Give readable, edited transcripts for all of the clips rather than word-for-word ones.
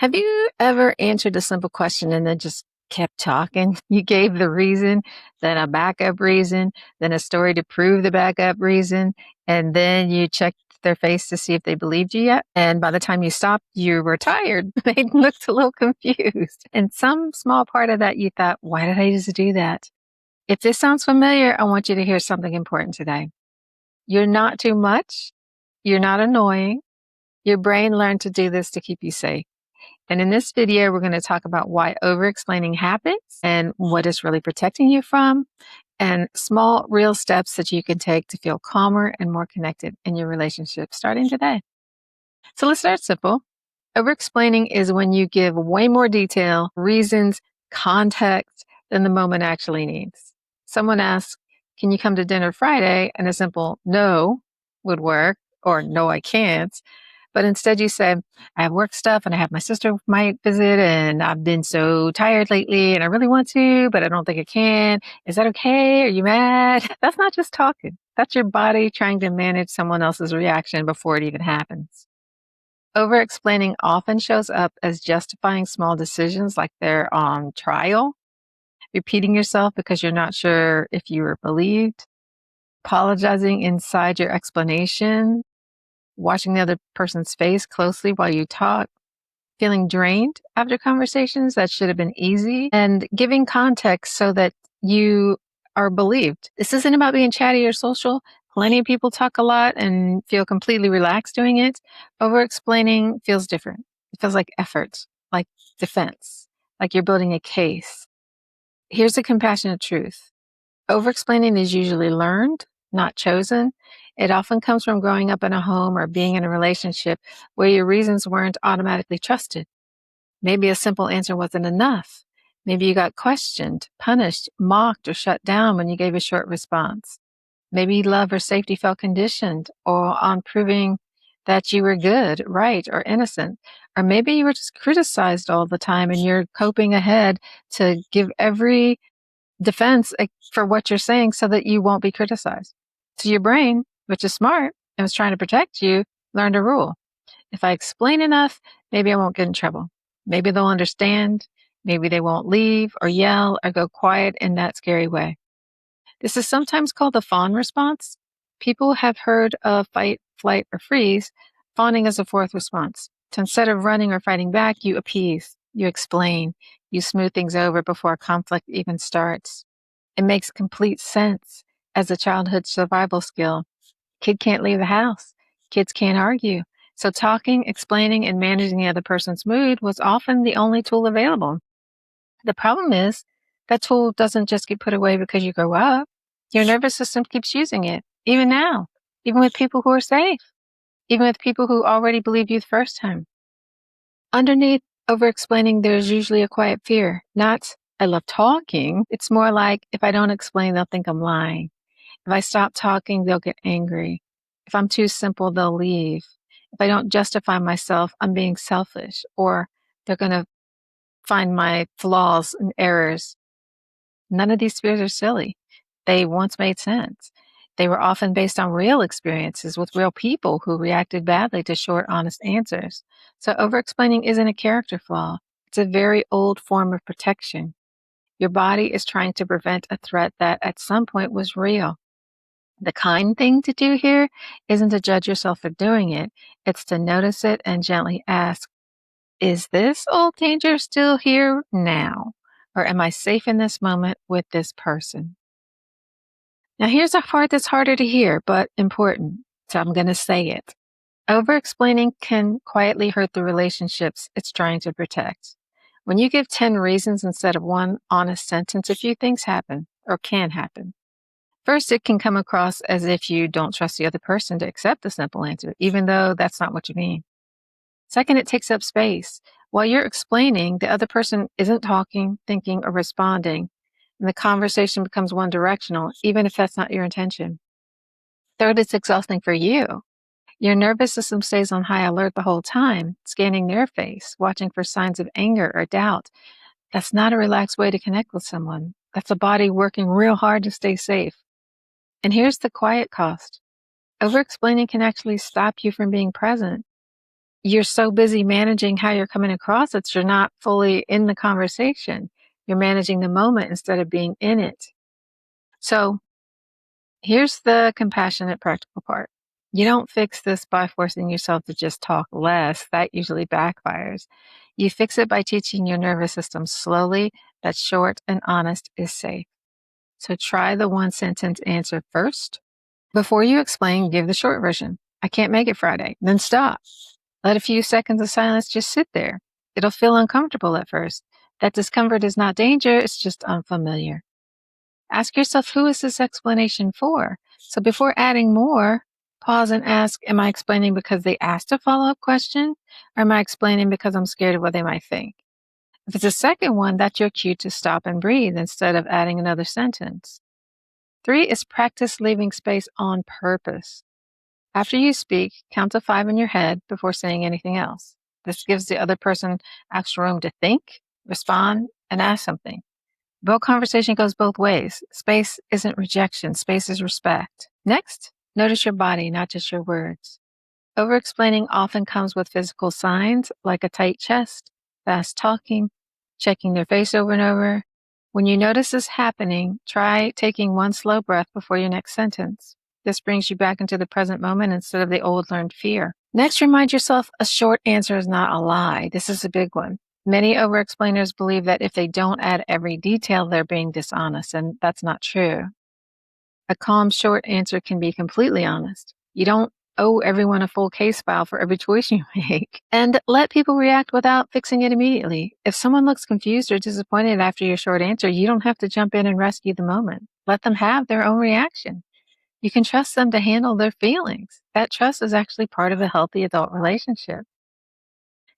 Have you ever answered a simple question and then just kept talking? You gave the reason, then a backup reason, then a story to prove the backup reason, and then you checked their face to see if they believed you yet. And by the time you stopped, you were tired. They looked a little confused. And some small part of that you thought, why did I just do that? If this sounds familiar, I want you to hear something important today. You're not too much. You're not annoying. Your brain learned to do this to keep you safe. And in this video, we're going to talk about why over-explaining happens and what it's really protecting you from, and small, real steps that you can take to feel calmer and more connected in your relationship starting today. So let's start simple. Over-explaining is when you give way more detail, reasons, context than the moment actually needs. Someone asks, can you come to dinner Friday? And a simple no would work, or no, I can't. But instead you say, I have work stuff and I have my sister might visit and I've been so tired lately and I really want to, but I don't think I can. Is that okay? Are you mad? That's not just talking. That's your body trying to manage someone else's reaction before it even happens. Over-explaining often shows up as justifying small decisions like they're on trial, repeating yourself because you're not sure if you were believed, apologizing inside your explanation, watching the other person's face closely while you talk, feeling drained after conversations that should have been easy, and giving context so that you are believed. This isn't about being chatty or social. Plenty of people talk a lot and feel completely relaxed doing it. Over-explaining feels different. It feels like effort, like defense, like you're building a case. Here's the compassionate truth. Over-explaining is usually learned, not chosen. It often comes from growing up in a home or being in a relationship where your reasons weren't automatically trusted. Maybe a simple answer wasn't enough. Maybe you got questioned, punished, mocked, or shut down when you gave a short response. Maybe love or safety felt conditioned or on proving that you were good, right, or innocent. Or maybe you were just criticized all the time and you're coping ahead to give every defense for what you're saying so that you won't be criticized. So your brain, which is smart and was trying to protect you, learned a rule. If I explain enough, maybe I won't get in trouble. Maybe they'll understand. Maybe they won't leave or yell or go quiet in that scary way. This is sometimes called the fawn response. People have heard of fight, flight, or freeze. Fawning is a fourth response. So instead of running or fighting back, you appease, you explain, you smooth things over before conflict even starts. It makes complete sense as a childhood survival skill. Kid can't leave the house. Kids can't argue. So talking, explaining, and managing the other person's mood was often the only tool available. The problem is that tool doesn't just get put away because you grow up. Your nervous system keeps using it, even now, even with people who are safe, even with people who already believe you the first time. Underneath over-explaining, there's usually a quiet fear, not I love talking. It's more like if I don't explain, they'll think I'm lying. If I stop talking, they'll get angry. If I'm too simple, they'll leave. If I don't justify myself, I'm being selfish, or they're going to find my flaws and errors. None of these fears are silly. They once made sense. They were often based on real experiences with real people who reacted badly to short, honest answers. So over-explaining isn't a character flaw. It's a very old form of protection. Your body is trying to prevent a threat that at some point was real. The kind thing to do here isn't to judge yourself for doing it. It's to notice it and gently ask, is this old danger still here now? Or am I safe in this moment with this person? Now, here's a part that's harder to hear, but important. So I'm going to say it. Over-explaining can quietly hurt the relationships it's trying to protect. When you give 10 reasons instead of one honest sentence, a few things happen or can happen. First, it can come across as if you don't trust the other person to accept the simple answer, even though that's not what you mean. Second, it takes up space. While you're explaining, the other person isn't talking, thinking, or responding, and the conversation becomes one-directional, even if that's not your intention. Third, it's exhausting for you. Your nervous system stays on high alert the whole time, scanning their face, watching for signs of anger or doubt. That's not a relaxed way to connect with someone. That's a body working real hard to stay safe. And here's the quiet cost. Over-explaining can actually stop you from being present. you're so busy managing how you're coming across that you're not fully in the conversation. You're managing the moment instead of being in it. So here's the compassionate, practical part. You don't fix this by forcing yourself to just talk less. That usually backfires. You fix it by teaching your nervous system slowly that short and honest is safe. So try the one sentence answer first. Before you explain, give the short version. I can't make it Friday. Then stop. Let a few seconds of silence just sit there. It'll feel uncomfortable at first. That discomfort is not danger, it's just unfamiliar. Ask yourself, who is this explanation for? So before adding more, pause and ask, am I explaining because they asked a follow-up question? Or am I explaining because I'm scared of what they might think? If it's the second one, that's your cue to stop and breathe instead of adding another sentence. 3 is practice leaving space on purpose. After you speak, count to 5 in your head before saying anything else. This gives the other person extra room to think, respond, and ask something. Real conversation goes both ways. Space isn't rejection, space is respect. Next, notice your body, not just your words. Overexplaining often comes with physical signs like a tight chest, fast talking, checking their face over and over. When you notice this happening, try taking one slow breath before your next sentence. This brings you back into the present moment instead of the old learned fear. Next, remind yourself a short answer is not a lie. This is a big one. Many overexplainers believe that if they don't add every detail, they're being dishonest, and that's not true. A calm, short answer can be completely honest. You don't owe everyone a full case file for every choice you make. And let people react without fixing it immediately. If someone looks confused or disappointed after your short answer, you don't have to jump in and rescue the moment. Let them have their own reaction. You can trust them to handle their feelings. That trust is actually part of a healthy adult relationship.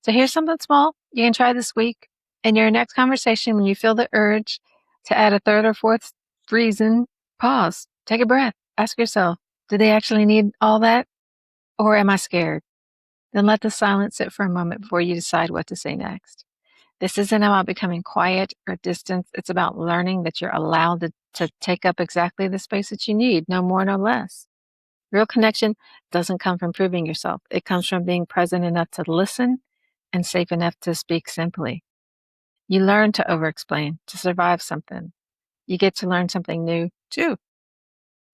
So here's something small you can try this week. In your next conversation, when you feel the urge to add a third or fourth reason, pause, take a breath, ask yourself, do they actually need all that? Or am I scared? Then let the silence sit for a moment before you decide what to say next. This isn't about becoming quiet or distant. It's about learning that you're allowed to take up exactly the space that you need, no more, no less. Real connection doesn't come from proving yourself. It comes from being present enough to listen and safe enough to speak simply. You learn to overexplain, to survive something. You get to learn something new, too.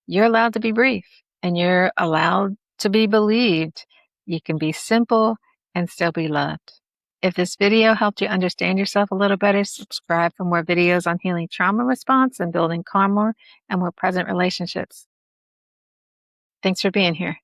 You're allowed to be brief, and you're allowed to be believed. You can be simple and still be loved. If this video helped you understand yourself a little better, subscribe for more videos on healing trauma response and building calmer and more present relationships. Thanks for being here.